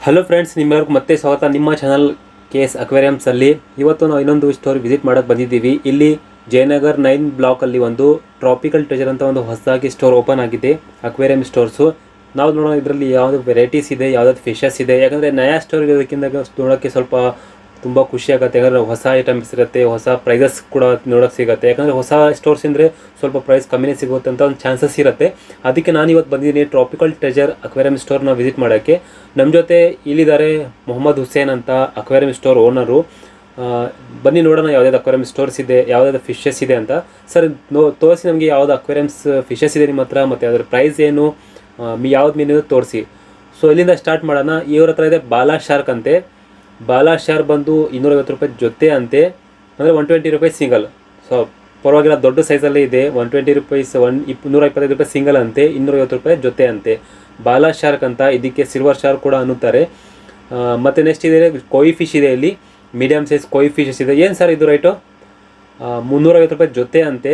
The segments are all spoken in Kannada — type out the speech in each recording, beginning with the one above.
ಹಲೋ ಫ್ರೆಂಡ್ಸ್, ನಿಮ್ಮೆಲ್ಲರಿಗೂ ಮತ್ತೆ ಸ್ವಾಗತ ನಿಮ್ಮ ಚಾನಲ್ KS Aquariums ಅಲ್ಲಿ. ಇವತ್ತು ನಾವು ಇನ್ನೊಂದು ಸ್ಟೋರ್ ವಿಸಿಟ್ ಮಾಡೋಕ್ಕೆ ಬಂದಿದ್ದೀವಿ. ಇಲ್ಲಿ ಜಯನಗರ್ 9 ಬ್ಲಾಕಲ್ಲಿ ಒಂದು ಟ್ರಾಪಿಕಲ್ ಟ್ರೆಜರ್ ಅಂತ ಒಂದು ಹೊಸದಾಗಿ ಸ್ಟೋರ್ ಓಪನ್ ಆಗಿದೆ, ಅಕ್ವೇರಿಯಂ ಸ್ಟೋರ್ಸು. ನಾವು ನೋಡೋಣ ಇದರಲ್ಲಿ ಯಾವುದು ವೆರೈಟೀಸ್ ಇದೆ, ಯಾವುದಾದ್ರು ಫಿಶಸ್ ಇದೆ. ಯಾಕಂದರೆ ನಯಾ ಸ್ಟೋರ್ ಇರೋದಕ್ಕಿಂತ ನೋಡೋಕ್ಕೆ ಸ್ವಲ್ಪ ತುಂಬ ಖುಷಿ ಆಗುತ್ತೆ. ಯಾಕಂದರೆ ಹೊಸ ಐಟಮ್ಸ್ ಇರುತ್ತೆ, ಹೊಸ ಪ್ರೈಸಸ್ ಕೂಡ ನೋಡೋಕ್ಕೆ ಸಿಗುತ್ತೆ. ಯಾಕಂದರೆ ಹೊಸ ಸ್ಟೋರ್ಸ್ ಅಂದರೆ ಸ್ವಲ್ಪ ಪ್ರೈಸ್ ಕಮ್ಮಿನೇ ಸಿಗುತ್ತೆ ಅಂತ ಒಂದು ಚಾನ್ಸಸ್ ಇರುತ್ತೆ. ಅದಕ್ಕೆ ನಾನು ಇವತ್ತು ಬಂದಿದ್ದೀನಿ ಟ್ರಾಪಿಕಲ್ ಟ್ರೆಜರ್ ಅಕ್ವೇರಿಯಂ ಸ್ಟೋರ್ನ ವಿಸಿಟ್ ಮಾಡೋಕ್ಕೆ. ನಮ್ಮ ಜೊತೆ ಇಲ್ಲಿದ್ದಾರೆ ಮೊಹಮ್ಮದ್ ಹುಸೇನ್ ಅಂತ, ಅಕ್ವೇರಿಯಂ ಸ್ಟೋರ್ ಓನರು. ಬನ್ನಿ ನೋಡೋಣ ಯಾವುದಾದ್ರು ಅಕ್ವೇರಿಯಂ ಸ್ಟೋರ್ಸ್ ಇದೆ, ಯಾವುದಾದ್ರು ಫಿಶಸ್ ಇದೆ ಅಂತ. ಸರ್ ತೋರಿಸಿ ನಮಗೆ ಯಾವ್ದು ಅಕ್ವೇರಿಯಮ್ಸ್ ಫಿಶಸ್ ಇದೆ ನಿಮ್ಮ ಹತ್ರ, ಮತ್ತು ಅದರ ಪ್ರೈಸ್ ಏನು, ಯಾವ್ದು ಮೀನು ತೋರಿಸಿ. ಸೊ ಇಲ್ಲಿಂದ ಸ್ಟಾರ್ಟ್ ಮಾಡೋಣ. ಇವ್ರ ಹತ್ರ ಇದೆ ಬಾಲಾ ಶಾರ್ಕ್ ಅಂತೆ. ಬಾಲಾ ಶಾರ್ಕ್ ಬಂದು 250 ರೂಪಾಯಿ ಜೊತೆ ಅಂತೆ, ಅಂದರೆ 120 ರೂಪಾಯಿ ಸಿಂಗಲ್. ಸೊ ಪರವಾಗಿಲ್ಲ, ದೊಡ್ಡ ಸೈಜಲ್ಲೇ ಇದೆ. 120 ರೂಪೀಸ್, 125 ರೂಪಾಯಿ ಸಿಂಗಲ್ ಅಂತೆ, 250 ರೂಪಾಯಿ ಜೊತೆ ಅಂತೆ. ಬಾಲಾ ಶಾರ್ಕ್ ಅಂತ, ಇದಕ್ಕೆ ಸಿಲ್ವರ್ ಶಾರ್ಕ್ ಕೂಡ ಅನ್ನುತ್ತಾರೆ. ಮತ್ತು ನೆಕ್ಸ್ಟ್ ಇದೆ ಕೊಯ್ ಫಿಶ್ ಇದೆ. ಇಲ್ಲಿ ಮೀಡಿಯಮ್ ಸೈಜ್ ಕೊಯ್ ಫಿಶಸ್ ಇದೆ. ಏನು ಸರ್ ಇದು ರೇಟು? 350 ರೂಪಾಯಿ ಜೊತೆ ಅಂತೆ.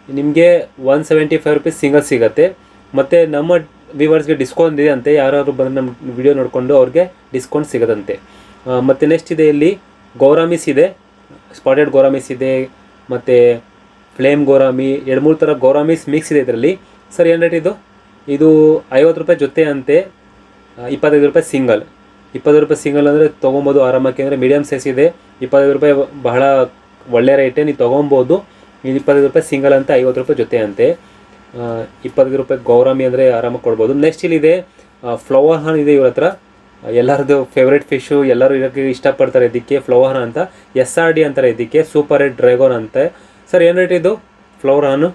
ನಿಮಗೆ 175 ರೂಪೀಸ್ ಸಿಂಗಲ್ ಸಿಗುತ್ತೆ. ಮತ್ತು ನಮ್ಮ ವ್ಯೂವರ್ಸ್ಗೆ ಡಿಸ್ಕೌಂಟ್ ಇದೆ ಅಂತೆ. ಯಾರು ಬಂದು ನಮ್ಮ ವಿಡಿಯೋ ನೋಡಿಕೊಂಡು ಅವ್ರಿಗೆ ಡಿಸ್ಕೌಂಟ್ ಸಿಗೋದಂತೆ. ಮತ್ತು ನೆಕ್ಸ್ಟ್ ಇದೆ ಇಲ್ಲಿ ಗೌರಾಮಿಸ್ ಇದೆ, ಸ್ಪಾಟೆಡ್ ಗೌರಾಮಿಸ್ ಇದೆ, ಮತ್ತು ಫ್ಲೇಮ್ ಗೌರಾಮಿ, 2-3 ಥರ ಗೌರಾಮಿಸ್ ಮಿಕ್ಸ್ ಇದೆ ಇದರಲ್ಲಿ. ಸರ್ ಏನು ರೇಟ್ ಇದು? ಇದು 50 ರೂಪಾಯಿ ಜೊತೆ ಅಂತೆ, 25 ರೂಪಾಯಿ ಸಿಂಗಲ್. 20 ರೂಪಾಯಿ ಸಿಂಗಲ್ ಅಂದರೆ ತೊಗೊಬೋದು ಆರಾಮಕ್ಕೆ. ಅಂದರೆ ಮೀಡಿಯಮ್ ಸೈಜ್ ಇದೆ. 25 ರೂಪಾಯಿ ಬಹಳ ಒಳ್ಳೆ ರೇಟೇ, ನೀವು ತೊಗೊಬೋದು. ಇದು 25 ರೂಪಾಯಿ ಸಿಂಗಲ್ ಅಂತ, 50 ರೂಪಾಯಿ ಜೊತೆ ಅಂತೆ. 25 ರೂಪಾಯಿ ಗೌರಾಮಿ ಅಂದರೆ ಆರಾಮಾಗಿ ಕೊಡ್ಬೋದು. ನೆಕ್ಸ್ಟ್ ಇಲ್ಲಿದೆ ಫ್ಲವರ್ ಹಾನ್ ಇದೆ ಇವ್ರ ಹತ್ರ. ಎಲ್ಲರದ್ದು ಫೇವ್ರೇಟ್ ಫಿಶು, ಎಲ್ಲರೂ ಇದಕ್ಕೆ ಇಷ್ಟಪಡ್ತಾರೆ. ಇದಕ್ಕೆ ಫ್ಲವರ್ ಹಾನ್ ಅಂತ, SRD ಅಂತಾರೆ ಇದಕ್ಕೆ, ಸೂಪರ್ ರೆಡ್ ಡ್ರ್ಯಾಗನ್ ಅಂತೆ. ಸರ್ ಏನು ರೇಟ್ ಇದು ಫ್ಲವರ್ ಹಾನು?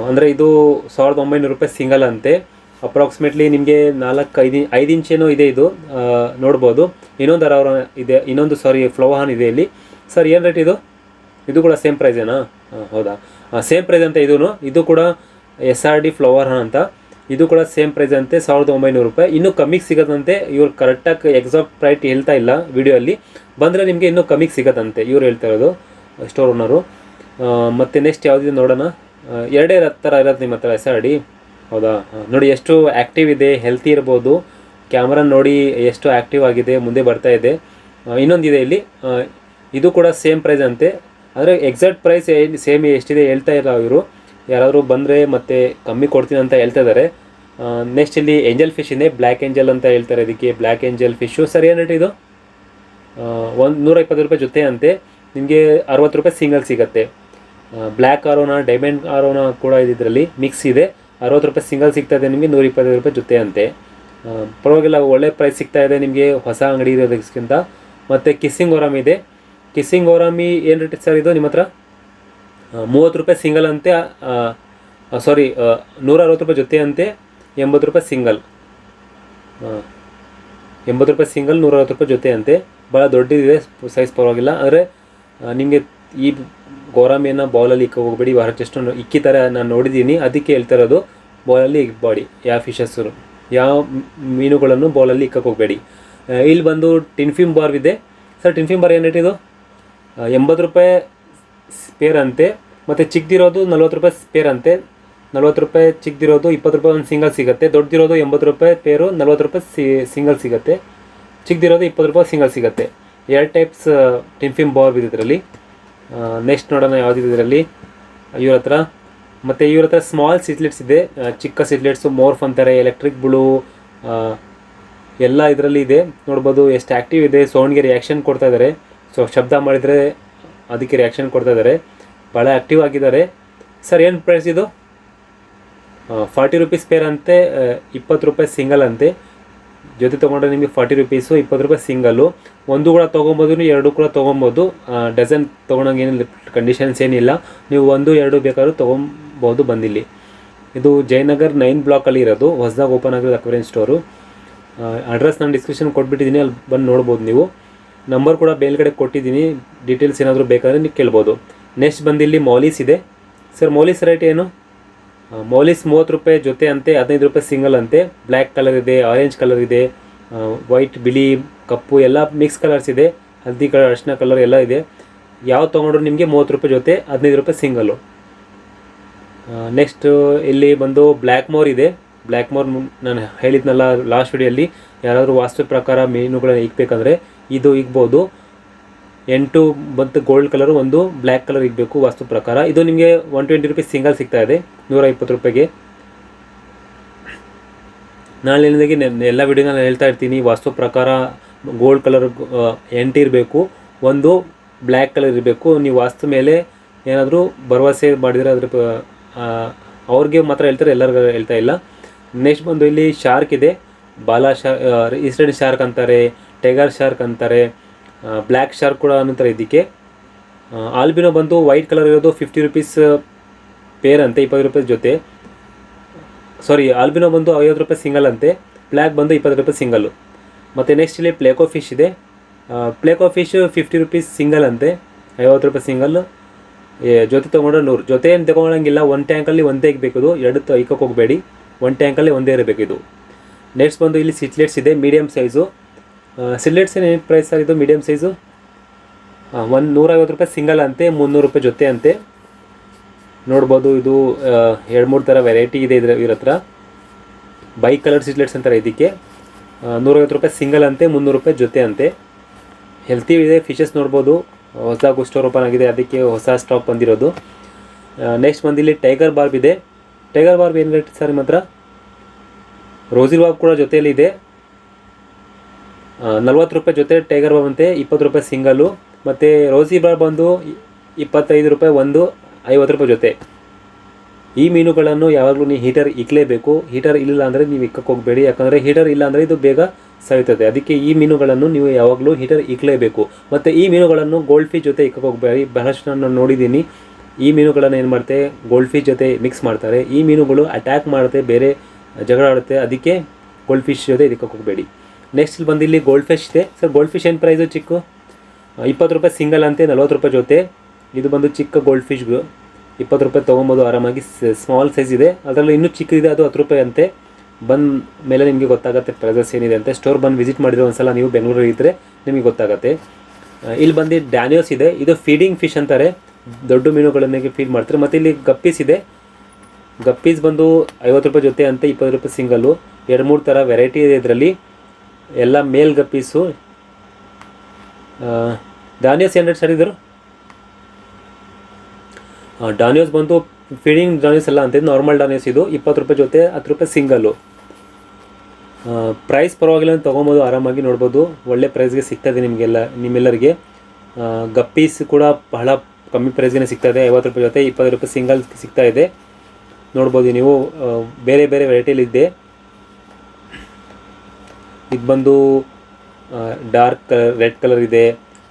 ಅಂದರೆ ಇದು 1900 ರೂಪಾಯಿ ಸಿಂಗಲ್ ಅಂತೆ. ಅಪ್ರಾಕ್ಸಿಮೇಟ್ಲಿ ನಿಮಗೆ 4-5 ಇಂಚೇನೋ ಇದೆ ಇದು, ನೋಡ್ಬೋದು. ಇನ್ನೊಂದು ಫ್ಲವರ್ ಹಾನ್ ಇದೆ ಇಲ್ಲಿ. ಸರ್ ಏನು ರೇಟ್ ಇದು? ಇದು ಕೂಡ ಸೇಮ್ ಪ್ರೈಸೇನಾ? ಹೌದಾ, ಸೇಮ್ ಪ್ರೈಸ್ ಅಂತ ಇದು ಕೂಡ SRD ಫ್ಲವರ್ ಹಾನ್ ಅಂತ. ಇದು ಕೂಡ ಸೇಮ್ ಪ್ರೈಸ್ ಅಂತೆ, 1900 ರೂಪಾಯಿ. ಇನ್ನೂ ಕಮ್ಮಿಗೆ ಸಿಗೋದಂತೆ. ಇವ್ರು ಕರೆಕ್ಟಾಗಿ ಎಕ್ಸಾಕ್ಟ್ ಪ್ರೈಸ್ ಹೇಳ್ತಾ ಇಲ್ಲ ವಿಡಿಯೋಲ್ಲಿ. ಬಂದರೆ ನಿಮಗೆ ಇನ್ನೂ ಕಮ್ಮಿಗೆ ಸಿಗೋದಂತೆ ಇವ್ರು ಹೇಳ್ತಾ ಇರೋದು, ಸ್ಟೋರ್ ಓನರು. ಮತ್ತು ನೆಕ್ಸ್ಟ್ ಯಾವುದಿದೆ ನೋಡೋಣ. 2 ಥರ ಇರೋದು ನಿಮ್ಮ ಹತ್ರ SRD. ಹೌದಾ, ನೋಡಿ ಎಷ್ಟು ಆ್ಯಕ್ಟಿವ್ ಇದೆ, ಹೆಲ್ತಿ ಇರ್ಬೋದು. ಕ್ಯಾಮ್ರಾ ನೋಡಿ ಎಷ್ಟು ಆ್ಯಕ್ಟಿವ್ ಆಗಿದೆ, ಮುಂದೆ ಬರ್ತಾ ಇದೆ. ಇನ್ನೊಂದಿದೆ ಇಲ್ಲಿ, ಇದು ಕೂಡ ಸೇಮ್ ಪ್ರೈಸ್ ಅಂತೆ. ಅಂದರೆ ಎಕ್ಸಾಕ್ಟ್ ಪ್ರೈಸ್ ಸೇಮ್ ಎಷ್ಟಿದೆ ಹೇಳ್ತಾ ಇಲ್ಲ ಇವರು. ಯಾರಾದರೂ ಬಂದರೆ ಮತ್ತೆ ಕಮ್ಮಿ ಕೊಡ್ತೀನಿ ಅಂತ ಹೇಳ್ತಾ ಇದ್ದಾರೆ. ನೆಕ್ಸ್ಟ್ ಇಲ್ಲಿ ಏಂಜಲ್ ಫಿಶ್ ಇದೆ, ಬ್ಲ್ಯಾಕ್ ಏಂಜಲ್ ಅಂತ ಹೇಳ್ತಾರೆ ಇದಕ್ಕೆ, ಬ್ಲ್ಯಾಕ್ ಏಂಜಲ್ ಫಿಶು. ಸರ್ ಏನು ರೇಟ್ ಇದು? 120 ರೂಪಾಯಿ ಜೊತೆ ಅಂತೆ. ನಿಮಗೆ 60 ರೂಪಾಯಿ ಸಿಂಗಲ್ ಸಿಗುತ್ತೆ. ಬ್ಲ್ಯಾಕ್ ಆರೋನಾ, ಡೈಮಂಡ್ ಆರೋನಾ ಕೂಡ ಇದರಲ್ಲಿ ಮಿಕ್ಸ್ ಇದೆ. 60 ರೂಪಾಯಿ ಸಿಂಗಲ್ ಸಿಗ್ತಾ ಇದೆ ನಿಮಗೆ, 125 ರೂಪಾಯಿ ಜೊತೆ ಅಂತೆ. ಪರವಾಗಿಲ್ಲ, ಒಳ್ಳೆ ಪ್ರೈಸ್ ಸಿಗ್ತಾ ಇದೆ ನಿಮಗೆ ಹೊಸ ಅಂಗಡಿ ಇರೋದಕ್ಕಿಂತ. ಮತ್ತು ಕಿಸ್ಸಿಂಗ್ ಗೌರಾಮಿ ಇದೆ. ಕಿಸ್ಸಿಂಗ್ ಗೌರಾಮಿ ಏನು ರೇಟ್ ಸರ್ ಇದು ನಿಮ್ಮ ಹತ್ರ? 30 ರೂಪಾಯಿ ಸಿಂಗಲ್ ಅಂತೆ, 160 ರೂಪಾಯಿ ಜೊತೆ ಅಂತೆ, 80 ರೂಪಾಯಿ ಸಿಂಗಲ್. 80 ರೂಪಾಯಿ ಸಿಂಗಲ್, 160 ರೂಪಾಯಿ ಜೊತೆ ಅಂತೆ. ಭಾಳ ದೊಡ್ಡದಿದೆ ಸೈಜ್, ಪರವಾಗಿಲ್ಲ. ಅಂದರೆ ನಿಮಗೆ ಈ ಗೌರಾಮಿಯನ್ನು ಬೌಲಲ್ಲಿ ಇಕ್ಕ ಹೋಗಬೇಡಿ, ಎಷ್ಟು ಇಕ್ಕಿ ಥರ ನಾನು ನೋಡಿದ್ದೀನಿ, ಅದಕ್ಕೆ ಹೇಳ್ತಾ ಇರೋದು. ಬೌಲಲ್ಲಿ ಇಕ್ಕಬೇಡಿ ಯಾವ ಫಿಶಸ್ಸು, ಯಾವ ಮೀನುಗಳನ್ನು ಬೌಲಲ್ಲಿ ಇಕ್ಕಕ್ಕೆ ಹೋಗಬೇಡಿ. ಇಲ್ಲಿ ಬಂದು ಟಿನ್ಫಿಮ್ ಬಾರ್ ಇದೆ. ಸರ್ ಟಿನ್ಫಿಮ್ ಬಾರ್ ಏನು ರೇಟ್ ಇದು? 80 ರೂಪಾಯಿ ಸ್ಪೇರ್ ಅಂತೆ. ಮತ್ತು ಚಿಕ್ಕದಿರೋದು 40 ರೂಪಾಯಿ ಸ್ಪೇರ್ ಅಂತೆ. 40 ರೂಪಾಯಿ ಚಿಕ್ಕದಿರೋದು, 20 ರೂಪಾಯಿ ಒಂದು ಸಿಂಗಲ್ ಸಿಗುತ್ತೆ. ದೊಡ್ಡದಿರೋದು 80 ರೂಪಾಯಿ ಪೇರು, 40 ರೂಪಾಯಿ ಸಿಂಗಲ್ ಸಿಗುತ್ತೆ. ಚಿಕ್ಕದಿರೋದು 20 ರೂಪಾಯಿ ಸಿಂಗಲ್ ಸಿಗುತ್ತೆ. 2 ಟೈಪ್ಸ್ ಟಿನ್ಫಿಮ್ ಬಾರ್ ಇದೆ ಇದರಲ್ಲಿ. ನೆಕ್ಸ್ಟ್ ನೋಡೋಣ ಯಾವುದಿದೆ ಇದರಲ್ಲಿ ಇವ್ರ ಹತ್ರ. ಮತ್ತು ಇವ್ರ ಹತ್ರ ಸ್ಮಾಲ್ ಸಿಟ್ಲೆಟ್ಸ್ ಇದೆ, ಚಿಕ್ಕ ಸಿಟ್ಲೆಟ್ಸು, ಮೋರ್ಫ್ ಅಂತಾರೆ, ಎಲೆಕ್ಟ್ರಿಕ್ ಬ್ಲೂ ಎಲ್ಲ ಇದರಲ್ಲಿ ಇದೆ. ನೋಡ್ಬೋದು ಎಷ್ಟು ಆ್ಯಕ್ಟಿವ್ ಇದೆ. ಸೌಂಡ್ಗೆ ರಿಯಾಕ್ಷನ್ ಕೊಡ್ತಾ ಇದ್ದಾರೆ. ಸೊ ಶಬ್ದ ಮಾಡಿದರೆ ಅದಕ್ಕೆ ರಿಯಾಕ್ಷನ್ ಕೊಡ್ತಾ ಇದ್ದಾರೆ. ಭಾಳ ಆ್ಯಕ್ಟಿವ್ ಆಗಿದ್ದಾರೆ. ಸರ್ ಏನು ಪ್ರೈಸ್ ಇದು? 40 ರೂಪೀಸ್ ಪೇರ್ ಅಂತೆ, 20 ರೂಪಾಯಿ ಸಿಂಗಲ್ ಅಂತೆ. ಜೊತೆ ತೊಗೊಂಡ್ರೆ ನಿಮಗೆ 40 ರೂಪೀಸು, 20 ರೂಪಾಯಿ ಸಿಂಗಲ್ಲು. ಒಂದು ಕೂಡ ತೊಗೊಬೋದು, 2 ಕೂಡ ತೊಗೊಬೋದು. ಡಜನ್ ತೊಗೊಳಂಗೆ ಏನಿಲ್ಲ, ಕಂಡೀಷನ್ಸ್ ಏನಿಲ್ಲ. ನೀವು 1-2 ಬೇಕಾದ್ರೂ ತೊಗೊಬೋದು ಬಂದಿಲ್ಲಿ. ಇದು ಜಯನಗರ್ 9 ಬ್ಲಾಕಲ್ಲಿ ಇರೋದು, ಹೊಸದಾಗಿ ಓಪನ್ ಆಗಿರೋದು ಅಕ್ವೇರಿಯಂ ಸ್ಟೋರು. ಅಡ್ರೆಸ್ ನಾನು ಡಿಸ್ಕ್ರಿಪ್ಷನ್ ಕೊಟ್ಬಿಟ್ಟಿದ್ದೀನಿ, ಅಲ್ಲಿ ಬಂದು ನೋಡ್ಬೋದು ನೀವು. ನಂಬರ್ ಕೂಡ ಮೇಲ್ಗಡೆ ಕೊಟ್ಟಿದ್ದೀನಿ, ಡೀಟೇಲ್ಸ್ ಏನಾದರೂ ಬೇಕಾದರೆ ನೀವು ಕೇಳ್ಬೋದು. ನೆಕ್ಸ್ಟ್ ಬಂದಿಲ್ಲಿ ಮೌಲೀಸ್ ಇದೆ. ಸರ್ ಮೌಲೀಸ್ ರೇಟ್ ಏನು? ಮೌಲೀಸ್ 30 ರೂಪಾಯಿ ಜೊತೆ ಅಂತೆ, 15 ರೂಪಾಯಿ ಸಿಂಗಲ್ ಅಂತೆ. ಬ್ಲ್ಯಾಕ್ ಕಲರ್ ಇದೆ, ಆರೆಂಜ್ ಕಲರ್ ಇದೆ, ವೈಟ್, ಬಿಳಿ, ಕಪ್ಪು ಎಲ್ಲ ಮಿಕ್ಸ್ ಕಲರ್ಸ್ ಇದೆ. ಹಳದಿ ಕಲರ್, ಅರಿಶಿನ ಕಲರ್ ಎಲ್ಲ ಇದೆ. ಯಾವ್ದು ತೊಗೊಂಡ್ರು ನಿಮಗೆ 30 ರೂಪಾಯಿ ಜೊತೆ, 15 ರೂಪಾಯಿ ಸಿಂಗಲ್ಲು. ನೆಕ್ಸ್ಟ್ ಇಲ್ಲಿ ಬಂದು ಬ್ಲ್ಯಾಕ್ ಮೋರ್ ಇದೆ. ಬ್ಲ್ಯಾಕ್ ಮೋರ್ ನಾನು ಹೇಳಿದ್ನಲ್ಲ ಲಾಸ್ಟ್ ವಿಡಿಯೋಲ್ಲಿ, ಯಾರಾದರೂ ವಾಸ್ತು ಪ್ರಕಾರ ಮೀನುಗಳನ್ನ ಇಕ್ಬೇಕಂದ್ರೆ ಇದು ಇಕ್ಬೋದು. 8 ಬಂತು ಗೋಲ್ಡ್ ಕಲರು, ಒಂದು ಬ್ಲ್ಯಾಕ್ ಕಲರ್ ಇರಬೇಕು ವಾಸ್ತು ಪ್ರಕಾರ. ಇದು ನಿಮಗೆ 120 ರೂಪೀಸ್ ಸಿಂಗಲ್ ಸಿಗ್ತಾ ಇದೆ, 120 ರೂಪಾಯಿಗೆ. ನಾನು ಹೇಳಿದಾಗೆ ಎಲ್ಲ ವಿಡಿಯೋನ ನಾನು ಹೇಳ್ತಾ ಇರ್ತೀನಿ, ವಾಸ್ತು ಪ್ರಕಾರ ಗೋಲ್ಡ್ ಕಲರ್ 8 ಇರಬೇಕು, ಒಂದು ಬ್ಲ್ಯಾಕ್ ಕಲರ್ ಇರಬೇಕು. ನೀವು ವಾಸ್ತು ಮೇಲೆ ಏನಾದರೂ ಭರವಸೆ ಮಾಡಿದರೆ ಅದ್ರ ಅವ್ರಿಗೆ ಮಾತ್ರ ಹೇಳ್ತಾರೆ, ಎಲ್ಲರಿಗೂ ಹೇಳ್ತಾ ಇಲ್ಲ. ನೆಕ್ಸ್ಟ್ ಬಂದು ಇಲ್ಲಿ ಶಾರ್ಕ್ ಇದೆ, ಬಾಲಾ ಶಾರ್ಕ್, ಈಸ್ಟರ್ನ್ ಶಾರ್ಕ್ ಅಂತಾರೆ, ಟೈಗರ್ ಶಾರ್ಕ್ ಅಂತಾರೆ, ಬ್ಲ್ಯಾಕ್ ಶಾರ್ಕ್ ಕೂಡ ಅನ್ನೋತಾರೆ ಇದಕ್ಕೆ. ಆಲ್ಬಿನೋ ಬಂದು ವೈಟ್ ಕಲರ್ ಇರೋದು 50 ರೂಪೀಸ್ ಪೇರ್ ಅಂತೆ, 20 ರೂಪಾಯಿ ಜೊತೆ. ಸಾರಿ, ಆಲ್ಬಿನೋ ಬಂದು 50 ರೂಪಾಯಿ ಸಿಂಗಲ್ ಅಂತೆ, ಬ್ಲ್ಯಾಕ್ ಬಂದು 20 ರೂಪಾಯಿ ಸಿಂಗಲ್ಲು. ಮತ್ತು ನೆಕ್ಸ್ಟ್ ಇಲ್ಲಿ ಪ್ಲೇಕೋ ಫಿಶ್ ಇದೆ. ಪ್ಲೇಕೋ ಫಿಶ್ 50 ರೂಪೀಸ್ ಸಿಂಗಲ್ ಅಂತೆ, 50 ರೂಪಾಯಿ ಸಿಂಗಲ್ಲು. ಜೊತೆ ತೊಗೊಂಡ್ರೆ 100. ಜೊತೆ ಏನು ತೊಗೊಳಂಗಿಲ್ಲ, ಒಂದು ಟ್ಯಾಂಕಲ್ಲಿ ಒಂದೇ ಇಕ್ಬೇಕಿದು, ಎರಡು ಇಕ್ಕಕ್ಕೆ ಹೋಗಬೇಡಿ, ಒಂದು ಟ್ಯಾಂಕಲ್ಲಿ ಒಂದೇ ಇರಬೇಕಿದು. ನೆಕ್ಸ್ಟ್ ಬಂದು ಇಲ್ಲಿ ಸಿಟ್ಲೆಟ್ಸ್ ಇದೆ, ಮೀಡಿಯಮ್ ಸೈಜು. ಸಿಟ್ಲೆಟ್ಸ್ ಏನು ಪ್ರೈಸ್ ಆಗಿದ್ದು ಮೀಡಿಯಮ್ ಸೈಜು 150 ರೂಪಾಯಿ ಸಿಂಗಲ್ ಅಂತೆ, 300 ರೂಪಾಯಿ ಜೊತೆ ಅಂತೆ. ನೋಡ್ಬೋದು, ಇದು 2-3 ಥರ ವೆರೈಟಿ ಇದೆ ಇವ್ರ ಹತ್ರ. ಬೈ ಕಲರ್ ಸಿಟ್ಲೆಟ್ಸ್ ಅಂತಾರೆ ಇದಕ್ಕೆ. 150 ರೂಪಾಯಿ ಸಿಂಗಲ್ ಅಂತೆ, 300 ರೂಪಾಯಿ ಜೊತೆ ಅಂತೆ. ಹೆಲ್ತಿ ಇದೆ ಫಿಶಸ್. ನೋಡ್ಬೋದು, ಹೊಸ ಸ್ಟೋರ್ ಓಪನ್ ಆಗಿದೆ, ಅದಕ್ಕೆ ಹೊಸ ಸ್ಟಾಕ್ ಬಂದಿರೋದು. ನೆಕ್ಸ್ಟ್ ಬಂದು ಇಲ್ಲಿ ಟೈಗರ್ ಬಾರ್ಬ್ ಇದೆ. ಟೈಗರ್ ಬಾರ್ಬ್ ಏನು ರೇಟ್ ಸರ್ ನಿಮ್ಮ ಹತ್ರ? ರೋಸಿ ಬಾರ್ಬ್ ಕೂಡ ಜೊತೆಯಲ್ಲಿ ಇದೆ, 40 ರೂಪಾಯಿ ಜೊತೆ ಟೈಗರ್ ಬಾರ್ಬ್ ಅಂತೆ, 20 ರೂಪಾಯಿ ಸಿಂಗಲ್ಲು. ಮತ್ತು ರೋಸಿ ಬಾರ್ಬ್ ಬಂದು 25 ರೂಪಾಯಿ ಒಂದು, 50 ರೂಪಾಯಿ ಜೊತೆ. ಈ ಮೀನುಗಳನ್ನು ಯಾವಾಗಲೂ ನೀವು ಹೀಟರ್ ಇಕ್ಕಲೇಬೇಕು. ಹೀಟರ್ ಇಲ್ಲ ಅಂದರೆ ನೀವು ಇಕ್ಕಕ್ಕೆ ಹೋಗಬೇಡಿ, ಯಾಕಂದರೆ ಹೀಟರ್ ಇಲ್ಲ ಅಂದರೆ ಇದು ಬೇಗ ಸಾಯ್ತದೆ. ಅದಕ್ಕೆ ಈ ಮೀನುಗಳನ್ನು ನೀವು ಯಾವಾಗಲೂ ಹೀಟರ್ ಇಕ್ಕಲೇಬೇಕು. ಮತ್ತು ಈ ಮೀನುಗಳನ್ನು ಗೋಲ್ಡ್ ಫಿಶ್ ಜೊತೆ ಇಕ್ಕಕ್ಕೆ ಹೋಗಬೇಡಿ. ಬಹಳಷ್ಟು ನಾನು ನೋಡಿದ್ದೀನಿ, ಈ ಮೀನುಗಳನ್ನು ಏನು ಮಾಡ್ತಾರೆ, ಗೋಲ್ಡ್ ಫಿಶ್ ಜೊತೆ ಮಿಕ್ಸ್ ಮಾಡ್ತಾರೆ. ಈ ಮೀನುಗಳು ಅಟ್ಯಾಕ್ ಮಾಡುತ್ತೆ, ಬೇರೆ ಜಗಳ ಆಡುತ್ತೆ, ಅದಕ್ಕೆ ಗೋಲ್ಡ್ ಫಿಶ್ ಜೊತೆ ಇಕ್ಕಕ್ಕೆ ಹೋಗಬೇಡಿ. ನೆಕ್ಸ್ಟ್ ಇಲ್ಲಿ ಬಂದು ಇಲ್ಲಿ ಗೋಲ್ಡ್ ಫಿಶ್ ಇದೆ. ಸರ್ ಗೋಲ್ಡ್ ಫಿಶ್ ಏನು ಪ್ರೈಸು? ಚಿಕ್ಕು 20 ರೂಪಾಯಿ ಸಿಂಗಲ್ ಅಂತೆ, 40 ರೂಪಾಯಿ ಜೊತೆ. ಇದು ಬಂದು ಚಿಕ್ಕ ಗೋಲ್ಡ್ ಫಿಶ್ಗೂ 20 ರೂಪಾಯಿ ತೊಗೊಬೋದು ಆರಾಮಾಗಿ. ಸ್ಮಾಲ್ ಸೈಜ್ ಇದೆ, ಅದರಲ್ಲಿ ಇನ್ನೂ ಚಿಕ್ಕದಿದೆ, ಅದು 10 ರೂಪಾಯಿ ಅಂತೆ. ಬಂದ ಮೇಲೆ ನಿಮಗೆ ಗೊತ್ತಾಗುತ್ತೆ ಪ್ರೈಸಸ್ ಏನಿದೆ ಅಂತ. ಸ್ಟೋರ್ ಬಂದು ವಿಸಿಟ್ ಮಾಡಿದ್ರೆ ಒಂದ್ಸಲ ನೀವು ಬೆಂಗಳೂರಲ್ಲಿ ಇದ್ದರೆ ನಿಮಗೆ ಗೊತ್ತಾಗುತ್ತೆ. ಇಲ್ಲಿ ಬಂದು ಡ್ಯಾನಿಯೋಸ್ ಇದೆ, ಇದು ಫೀಡಿಂಗ್ ಫಿಶ್ ಅಂತಾರೆ, ದೊಡ್ಡ ಮೀನುಗಳನ್ನೇ ಫೀಡ್ ಮಾಡ್ತಾರೆ. ಮತ್ತು ಇಲ್ಲಿ ಗಪ್ಪೀಸ್ ಇದೆ. ಗಪ್ಪೀಸ್ ಬಂದು 50 ರೂಪಾಯಿ ಜೊತೆ ಅಂತೆ, 20 ರೂಪಾಯಿ ಸಿಂಗಲ್ಲು. 2-3 ಥರ ವೆರೈಟಿ ಇದೆ ಇದರಲ್ಲಿ, ಎಲ್ಲ ಮೇಲ್ ಗಪ್ಪೀಸು. ಡ್ಯಾನಿಯೋಸ್ ಏನು ರೇಟ್ ಸರ್ ಇದ್ರು? ಡಾನಿಯೋಸ್ ಬಂದು ಫೀಡಿಂಗ್ ಡಾನಿಯೋಸ್ ಎಲ್ಲ ಅಂತ, ನಾರ್ಮಲ್ ಡಾನಿಯೋಸ್ ಇದು 20 ರೂಪಾಯಿ ಜೊತೆ, 10 ರೂಪಾಯಿ ಸಿಂಗಲ್ಲು. ಪ್ರೈಸ್ ಪರವಾಗಿಲ್ಲ ಅಂತ ತೊಗೊಬೋದು ಆರಾಮಾಗಿ. ನೋಡ್ಬೋದು, ಒಳ್ಳೆ ಪ್ರೈಸ್ಗೆ ಸಿಗ್ತಾಯಿದೆ ನಿಮ್ಮೆಲ್ಲರಿಗೆ. ಗಪ್ಪೀಸ್ ಕೂಡ ಬಹಳ ಕಮ್ಮಿ ಪ್ರೈಸ್ಗೆ ಸಿಗ್ತಾಯಿದೆ, 50 ರೂಪಾಯಿ ಜೊತೆ, 20 ರೂಪಾಯಿ ಸಿಂಗಲ್ ಸಿಗ್ತಾಯಿದೆ. ನೋಡ್ಬೋದು ನೀವು, ಬೇರೆ ಬೇರೆ ವೆರೈಟಿಲಿದೆ. ಇದು ಬಂದು ಡಾರ್ಕ್ ರೆಡ್ ಕಲರ್ ಇದೆ,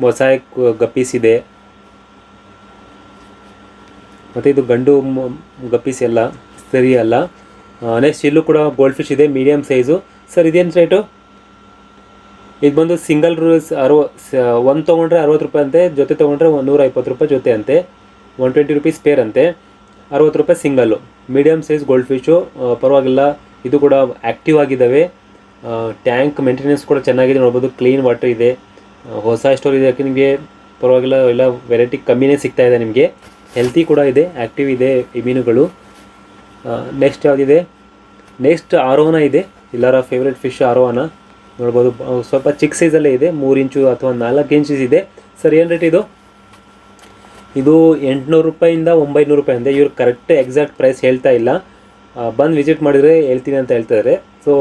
ಮೊಸಾಯಿಕ್ ಗಪ್ಪೀಸ್ ಇದೆ. ಮತ್ತು ಇದು ಗಂಡು ಗಪ್ಪೀಸ್ ಎಲ್ಲ ಸರಿ ಅಲ್ಲ. ನೆಕ್ಸ್ಟ್ ಇಲ್ಲೂ ಕೂಡ ಗೋಲ್ಡ್ ಫಿಶ್ ಇದೆ, ಮೀಡಿಯಮ್ ಸೈಜು. ಸರ್ ಇದೇನು ರೇಟು? ಇದು ಬಂದು ಸಿಂಗಲ್ ಒಂದು ತೊಗೊಂಡ್ರೆ 60 ರೂಪಾಯಿ ಅಂತೆ, ಜೊತೆ ತೊಗೊಂಡ್ರೆ 120 ರೂಪಾಯಿ ಜೊತೆ ಅಂತೆ, 120 ರೂಪೀಸ್ ಪೇರ್ ಅಂತೆ, 60 ರೂಪಾಯಿ single. Medium size gold fish, ಪರವಾಗಿಲ್ಲ. ಇದು ಕೂಡ ಆ್ಯಕ್ಟಿವ್ ಆಗಿದ್ದಾವೆ. ಟ್ಯಾಂಕ್ ಮೇಂಟೆನೆನ್ಸ್ ಕೂಡ ಚೆನ್ನಾಗಿದೆ. ನೋಡ್ಬೋದು, ಕ್ಲೀನ್ ವಾಟರ್ ಇದೆ, ಹೊಸ ಸ್ಟೋರ್ ಇದೆ, ಯಾಕೆ ನಿಮಗೆ ಪರವಾಗಿಲ್ಲ, ಎಲ್ಲ ವೆರೈಟಿ ಕಮ್ಮಿನೇ ಸಿಗ್ತಾಯಿದೆ ನಿಮಗೆ. ಹೆಲ್ತಿ ಕೂಡ ಇದೆ, ಆ್ಯಕ್ಟಿವ್ ಇದೆ ಈ ಮೀನುಗಳು. ನೆಕ್ಸ್ಟ್ ಯಾವುದಿದೆ? ನೆಕ್ಸ್ಟ್ ಆರೋನ ಇದೆ, ಎಲ್ಲರ ಫೇವ್ರೆಟ್ ಫಿಶ್ ಆರೋನ. ನೋಡ್ಬೋದು, ಸ್ವಲ್ಪ ಚಿಕ್ಕ ಸೈಜಲ್ಲೇ ಇದೆ, 3 ಇಂಚು ಅಥವಾ 4 ಇಂಚಸ್ ಇದೆ. ಸರ್ ಏನು ರೇಟ್ ಇದು? ಇದು 800 ರೂಪಾಯಿಂದ 900 ರೂಪಾಯಿ ಅಂದೆ. ಇವ್ರು ಕರೆಕ್ಟ್ ಎಕ್ಸಾಕ್ಟ್ ಪ್ರೈಸ್ ಹೇಳ್ತಾ ಇಲ್ಲ, ಬಂದು ವಿಸಿಟ್ ಮಾಡಿದರೆ ಹೇಳ್ತೀನಿ ಅಂತ ಹೇಳ್ತಾರೆ. ಸೊ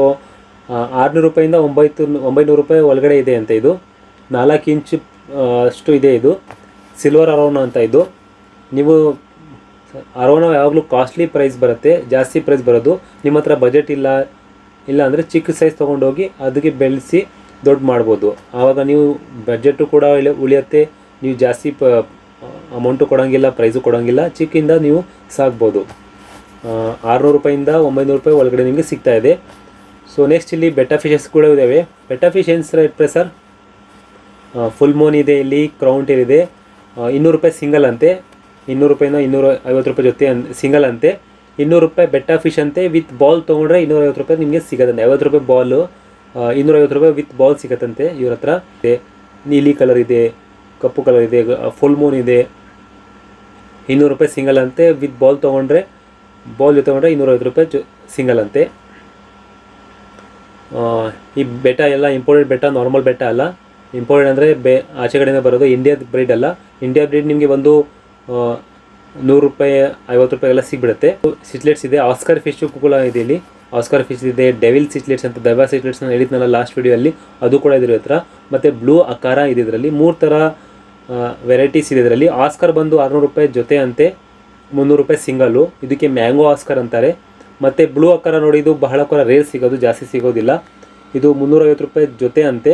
600 ರೂಪಾಯಿಂದ 900 ರೂಪಾಯಿ ಒಳಗಡೆ ಇದೆ ಅಂತ. ಇದು 4 ಇಂಚು ಅಷ್ಟು ಇದೆ. ಇದು ಸಿಲ್ವರ್ ಅರೋನ ಅಂತ. ಇದು ನೀವು ಅರೋನ ಯಾವಾಗಲೂ ಕಾಸ್ಟ್ಲಿ ಪ್ರೈಸ್ ಬರುತ್ತೆ, ಜಾಸ್ತಿ ಪ್ರೈಸ್ ಬರೋದು. ನಿಮ್ಮ ಹತ್ರ ಬಜೆಟ್ ಇಲ್ಲ ಅಂದರೆ ಚಿಕ್ಕ ಸೈಜ್ ತೊಗೊಂಡೋಗಿ ಅದಕ್ಕೆ ಬೆಳೆಸಿ ದೊಡ್ಡ ಮಾಡ್ಬೋದು. ಆವಾಗ ನೀವು ಬಜೆಟು ಕೂಡ ಉಳಿಯುತ್ತೆ, ನೀವು ಜಾಸ್ತಿ ಅಮೌಂಟು ಕೊಡೋಂಗಿಲ್ಲ, ಪ್ರೈಸು ಕೊಡೋಂಗಿಲ್ಲ, ಚಿಕ್ಕಿಂದ ನೀವು ಸಾಕ್ಬೋದು. 600 ರೂಪಾಯಿಂದ 900 ರೂಪಾಯಿ ಒಳಗಡೆ ನಿಮಗೆ ಸಿಗ್ತಾಯಿದೆ. ಸೊ ನೆಕ್ಸ್ಟ್ ಇಲ್ಲಿ ಬೆಟ್ಟಾ ಫಿಶಸ್ ಕೂಡ ಇದ್ದಾವೆ. ಬೆಟ್ಟಾ ಫಿಶ್ ಏನು ರೇಟ್ ಸರ್? ಫುಲ್ ಮೋನ್ ಇದೆ, ಇಲ್ಲಿ ಕ್ರೌನ್ ಟೇಲ್ ಇದೆ, 200 ರೂಪಾಯಿ ಸಿಂಗಲ್ ಅಂತೆ, 200 ರೂಪಾಯಿಂದ 250 ರೂಪಾಯಿ ಜೊತೆ ಸಿಂಗಲ್ ಅಂತೆ. 200 ರೂಪಾಯಿ ಬೆಟ್ಟಾ ಫಿಶ್ ಅಂತೆ. ವಿತ್ ಬಾಲ್ ತೊಗೊಂಡ್ರೆ 250 ರೂಪಾಯಿ ನಿಮಗೆ ಸಿಗೋದಂತೆ. 50 ರೂಪಾಯಿ ಬಾಲು, 250 ರೂಪಾಯಿ ವಿತ್ ಬಾಲ್ ಸಿಗತ್ತಂತೆ ಇವ್ರ ಹತ್ರ. ನೀಲಿ ಕಲರ್ ಇದೆ, ಕಪ್ಪು ಕಲರ್ ಇದೆ, ಫುಲ್ ಮೂನ್ ಇದೆ. 200 ರೂಪಾಯಿ ಸಿಂಗಲ್ ಅಂತೆ. ವಿತ್ ಬಾಲ್ ತೊಗೊಂಡ್ರೆ, ಬಾಲ್ ತೊಗೊಂಡ್ರೆ 250 ರೂಪಾಯಿ ಸಿಂಗಲ್ ಅಂತೆ. ಈ ಬೆಟ್ಟ ಎಲ್ಲ ಇಂಪೋರ್ಟೆಡ್ ಬೆಟ್ಟ, ನಾರ್ಮಲ್ ಬೆಟ್ಟ ಅಲ್ಲ. ಇಂಪೋರ್ಟೆಡ್ ಅಂದರೆ ಆಚೆ ಕಡೆಯಿಂದ ಬರೋದು. ಇಂಡಿಯಾದ ಬ್ರೀಡ್ ಅಲ್ಲ. ಇಂಡಿಯಾ ಬ್ರೀಡ್ ನಿಮಗೆ ಒಂದು 100 ರೂಪಾಯಿ 50 ರೂಪಾಯಿ ಎಲ್ಲ ಸಿಗ್ಬಿಡುತ್ತೆ. ಸಿಚ್ಲೆಟ್ಸ್ ಇದೆ, ಆಸ್ಕರ್ ಫಿಶ್ ಕೂಡ ಇದೆ ಇಲ್ಲಿ. ಆಸ್ಕರ್ ಫಿಶ್ ಇದೆ, ಡೆವಿಲ್ ಸಿಚ್ಲೆಟ್ಸ್ ಅಂತ, ದೆವ್ವ ಸಿಚ್ಲೆಟ್ಸ್ ಅಂತ ಹೇಳಿದ್ನಲ್ಲ ಲಾಸ್ಟ್ ವಿಡಿಯೋಲ್ಲಿ, ಅದು ಕೂಡ ಇದ್ರ ಹತ್ರ. ಮತ್ತು ಬ್ಲೂ ಅಕಾರ ಇದೆ ಇದರಲ್ಲಿ. 3 ಥರ ವೆರೈಟೀಸ್ ಇದೆ ಇದರಲ್ಲಿ. ಆಸ್ಕರ್ ಬಂದು 600 ರೂಪಾಯಿ ಜೊತೆ ಅಂತೆ, 300 ರೂಪಾಯಿ ಸಿಂಗಲ್ಲು. ಇದಕ್ಕೆ ಮ್ಯಾಂಗೋ ಆಸ್ಕರ್ ಅಂತಾರೆ. ಮತ್ತು ಬ್ಲೂ ಅಕಾರ ನೋಡಿ, ಇದು ಬಹಳ ಕೂಡ ರೇರ್ ಸಿಗೋದು, ಜಾಸ್ತಿ ಸಿಗೋದಿಲ್ಲ. ಇದು 350 ರೂಪಾಯಿ ಜೊತೆ ಅಂತೆ,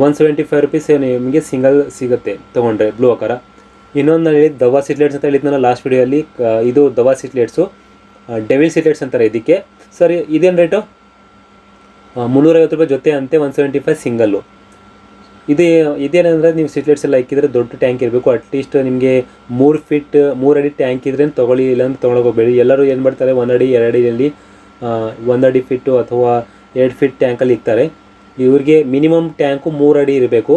175 ರುಪೀಸ್ ನಿಮಗೆ ಸಿಂಗಲ್ ಸಿಗುತ್ತೆ ತೊಗೊಂಡ್ರೆ ಬ್ಲೂ ಅಕಾರ. ಇನ್ನೊಂದು ನಾನು ಹೇಳಿದ್ದು ದವಾ ಸಿಟ್ಲೆಟ್ಸ್ ಅಂತ ಹೇಳಿದ್ನಲ್ಲ ಲಾಸ್ಟ್ ವಿಡಿಯೋಲ್ಲಿ, ಇದು ದವಾ ಸಿಟ್ಲೆಟ್ಸು, ಡೆವಿಲ್ ಸಿಟ್ಲೆಟ್ಸ್ ಅಂತಾರೆ ಇದಕ್ಕೆ. ಸರಿ, ಇದೇನು ರೇಟು? 350 ರೂಪಾಯಿ ಜೊತೆ ಅಂತೆ, 175 ಸಿಂಗಲ್ಲು. ಇದೇನೆಂದರೆ ನೀವು ಸಿಟ್ಲೆಟ್ಸ್ ಎಲ್ಲ ಇಕ್ಕಿದ್ರೆ ದೊಡ್ಡ ಟ್ಯಾಂಕ್ ಇರಬೇಕು. ಅಟ್ಲೀಸ್ಟ್ ನಿಮಗೆ 3 ಅಡಿ ಟ್ಯಾಂಕ್ ಇದ್ರೆ ತೊಗೊಳ್ಳಿ, ಇಲ್ಲಾಂದ್ರೆ ತೊಗೊಳೋಗೋಬೇಡಿ. ಎಲ್ಲರೂ ಏನು ಮಾಡ್ತಾರೆ, 1 ಅಡಿ 2 ಅಡಿಯಲ್ಲಿ 1 ಅಡಿ ಫಿಟ್ಟು ಅಥವಾ 2 ಫೀಟ್ ಟ್ಯಾಂಕಲ್ಲಿ ಇಕ್ತಾರೆ. ಇವ್ರಿಗೆ ಮಿನಿಮಮ್ ಟ್ಯಾಂಕು 3 ಅಡಿ ಇರಬೇಕು.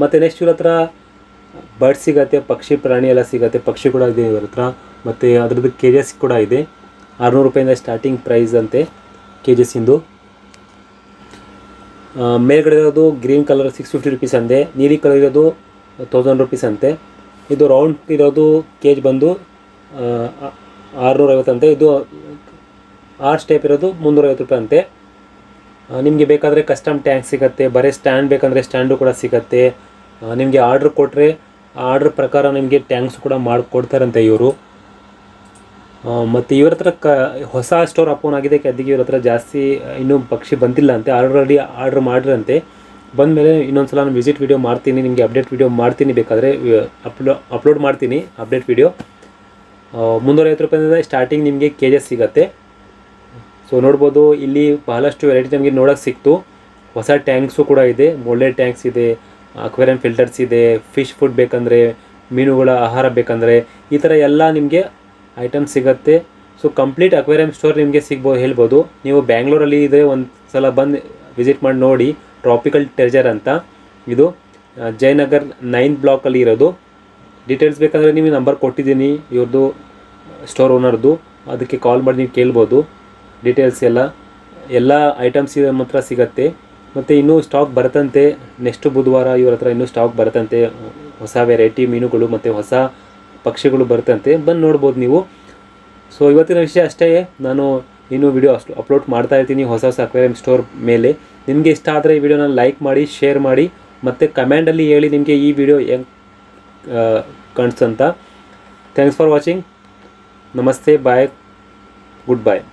ಮತ್ತು ನೆಕ್ಸ್ಟ್ ಇವ್ರ ಹತ್ರ ಬರ್ಡ್ ಸಿಗುತ್ತೆ, ಪಕ್ಷಿ ಪ್ರಾಣಿ ಎಲ್ಲ ಸಿಗುತ್ತೆ. ಪಕ್ಷಿ ಕೂಡ ಇದೆ ಇವ್ರ ಹತ್ರ. ಮತ್ತು ಅದ್ರದ್ದು KGS ಕೂಡ ಇದೆ. 600 ರೂಪಾಯಿಂದ ಸ್ಟಾರ್ಟಿಂಗ್ ಪ್ರೈಸ್ ಅಂತೆ KGSಂದು. ಮೇಲ್ಗಡೆ ಇರೋದು ಗ್ರೀನ್ ಕಲರ್ 650 ರುಪೀಸ್ ಅಂತೆ, ನೀಲಿ ಕಲರ್ ಇರೋದು 1000 ರುಪೀಸ್ ಅಂತೆ. ಇದು ರೌಂಡ್ ಇರೋದು ಕೇಜ್ ಬಂದು 650 ಅಂತೆ. ಇದು ಆರ್ಚ್ ಟೈಪ್ ಇರೋದು 350 ರೂಪಾಯಿ ಅಂತೆ. ನಿಮಗೆ ಬೇಕಾದರೆ ಕಸ್ಟಮ್ ಟ್ಯಾಂಕ್ ಸಿಗುತ್ತೆ, ಬರೀ ಸ್ಟ್ಯಾಂಡ್ ಬೇಕಂದರೆ ಸ್ಟ್ಯಾಂಡು ಕೂಡ ಸಿಗುತ್ತೆ. ನಿಮಗೆ ಆರ್ಡ್ರ್ ಕೊಟ್ಟರೆ ಆರ್ಡ್ರ್ ಪ್ರಕಾರ ನಿಮಗೆ ಟ್ಯಾಂಕ್ಸ್ ಕೂಡ ಮಾಡಿಕೊಡ್ತಾರಂತೆ ಇವರು. ಮತ್ತು ಇವ್ರ ಹತ್ರ ಹೊಸ ಸ್ಟೋರ್ ಓಪನ್ ಆಗಿದೆ, ಅದಕ್ಕೆ ಇವ್ರ ಹತ್ರ ಜಾಸ್ತಿ ಇನ್ನೂ ಪಕ್ಷಿ ಬಂದಿಲ್ಲ ಅಂತೆ. ಆಲ್ರೆಡಿ ಆರ್ಡ್ರ್ ಮಾಡಿರಂತೆ. ಬಂದಮೇಲೆ ಇನ್ನೊಂದು ಸಲ ನಾನು ವಿಸಿಟ್ ವೀಡಿಯೋ ಮಾಡ್ತೀನಿ, ನಿಮಗೆ ಅಪ್ಡೇಟ್ ವೀಡಿಯೋ ಮಾಡ್ತೀನಿ, ಬೇಕಾದರೆ ಅಪ್ಲೋಡ್ ಮಾಡ್ತೀನಿ ಅಪ್ಡೇಟ್ ವೀಡಿಯೋ. 350 ರೂಪಾಯಿಂದ ಸ್ಟಾರ್ಟಿಂಗ್ ನಿಮಗೆ KGS ಸಿಗುತ್ತೆ. ಸೊ ನೋಡ್ಬೋದು, ಇಲ್ಲಿ ಬಹಳಷ್ಟು ವೆರೈಟಿ ನಮಗೆ ನೋಡೋಕ್ಕೆ ಸಿಕ್ತು. ಹೊಸ ಟ್ಯಾಂಕ್ಸು ಕೂಡ ಇದೆ, ಒಳ್ಳೆ ಟ್ಯಾಂಕ್ಸ್ ಇದೆ, ಅಕ್ವೇರಿಯಂ ಫಿಲ್ಟರ್ಸ್ ಇದೆ, ಫಿಶ್ ಫುಡ್ ಬೇಕಂದರೆ, ಮೀನುಗಳ ಆಹಾರ ಬೇಕಂದರೆ, ಈ ಥರ ಎಲ್ಲ ನಿಮಗೆ ಐಟಮ್ಸ್ ಸಿಗುತ್ತೆ. ಸೊ ಕಂಪ್ಲೀಟ್ ಅಕ್ವೇರಿಯಂ ಸ್ಟೋರ್ ನಿಮಗೆ ಹೇಳ್ಬೋದು. ನೀವು ಬ್ಯಾಂಗ್ಳೂರಲ್ಲಿ ಇದ್ದರೆ ಒಂದು ಸಲ ಬಂದು ವಿಸಿಟ್ ಮಾಡಿ ನೋಡಿ. ಟ್ರಾಪಿಕಲ್ ಟ್ರೆಜರ್ ಅಂತ, ಇದು ಜಯನಗರ್ 9 ಬ್ಲಾಕಲ್ಲಿ ಇರೋದು. ಡೀಟೇಲ್ಸ್ ಬೇಕಂದರೆ ನೀವು ನಂಬರ್ ಕೊಟ್ಟಿದ್ದೀನಿ ಇವ್ರದ್ದು, ಸ್ಟೋರ್ ಓನರ್ದು, ಅದಕ್ಕೆ ಕಾಲ್ ಮಾಡಿ ನೀವು ಕೇಳ್ಬೋದು. ಡೀಟೇಲ್ಸ್ ಎಲ್ಲ ಐಟಮ್ಸ್ ಮಾತ್ರ ಸಿಗುತ್ತೆ. ಮತ್ತು ಇನ್ನೂ ಸ್ಟಾಕ್ ಬರುತ್ತಂತೆ, ನೆಕ್ಸ್ಟ್ ಬುಧವಾರ ಇವ್ರ ಹತ್ರ ಇನ್ನೂ ಸ್ಟಾಕ್ ಬರುತ್ತಂತೆ. ಹೊಸ ವೆರೈಟಿ ಮೀನುಗಳು ಮತ್ತು ಹೊಸ ಪಕ್ಷಿಗಳು ಬರುತ್ತಂತೆ, ಬಂದು ನೋಡ್ಬೋದು ನೀವು. ಸೊ ಇವತ್ತಿನ ವಿಷಯ ಅಷ್ಟೇ. ನಾನು ಇನ್ನೂ ವಿಡಿಯೋ ಅಪ್ಲೋಡ್ ಮಾಡ್ತಾ ಇರ್ತೀನಿ ಹೊಸ ಅಕ್ವೇರಿಯಂ ಸ್ಟೋರ್ ಮೇಲೆ. ನಿಮಗೆ ಇಷ್ಟ ಆದರೆ ಈ ವಿಡಿಯೋನ ಲೈಕ್ ಮಾಡಿ, ಶೇರ್ ಮಾಡಿ, ಮತ್ತು ಕಮೆಂಟಲ್ಲಿ ಹೇಳಿ ನಿಮಗೆ ಈ ವಿಡಿಯೋ ಹೆಂಗೆ ಕಾಣಿಸ್ತಂತ. Thanks for watching. ನಮಸ್ತೆ, ಬಾಯ್, ಗುಡ್ ಬಾಯ್.